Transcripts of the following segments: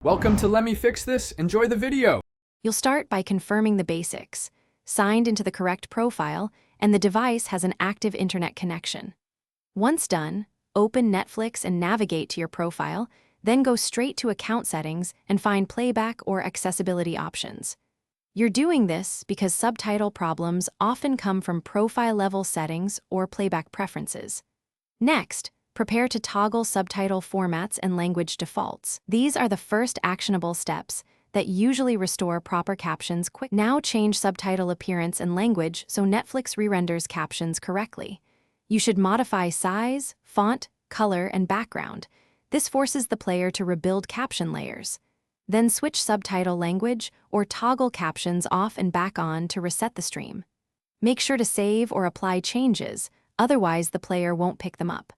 Welcome to Let Me Fix This. Enjoy the video. You'll start by confirming the basics, signed into the correct profile, and the device has an active internet connection. Once done, open Netflix and navigate to your profile, then go straight to account settings and find playback or accessibility options. You're doing this because subtitle problems often come from profile-level settings or playback preferences. Next, prepare to toggle subtitle formats and language defaults. These are the first actionable steps that usually restore proper captions quickly. Now change subtitle appearance and language so Netflix re-renders captions correctly. You should modify size, font, color, and background. This forces the player to rebuild caption layers. Then switch subtitle language or toggle captions off and back on to reset the stream. Make sure to save or apply changes, otherwise the player won't pick them up.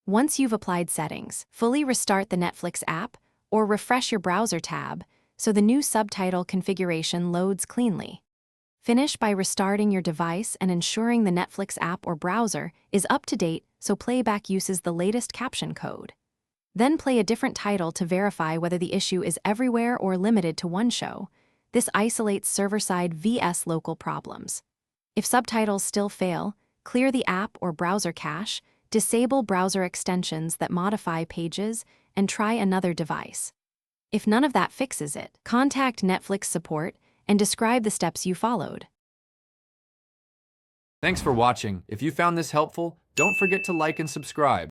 Once you've applied settings, fully restart the Netflix app or refresh your browser tab so the new subtitle configuration loads cleanly. Finish by restarting your device and ensuring the Netflix app or browser is up to date so playback uses the latest caption code. Then play a different title to verify whether the issue is everywhere or limited to one show. This isolates server-side vs local problems. If subtitles still fail, clear the app or browser cache, disable browser extensions that modify pages, and try another device. If none of that fixes it, contact Netflix support and describe the steps you followed. Thanks for watching. If you found this helpful, don't forget to like and subscribe.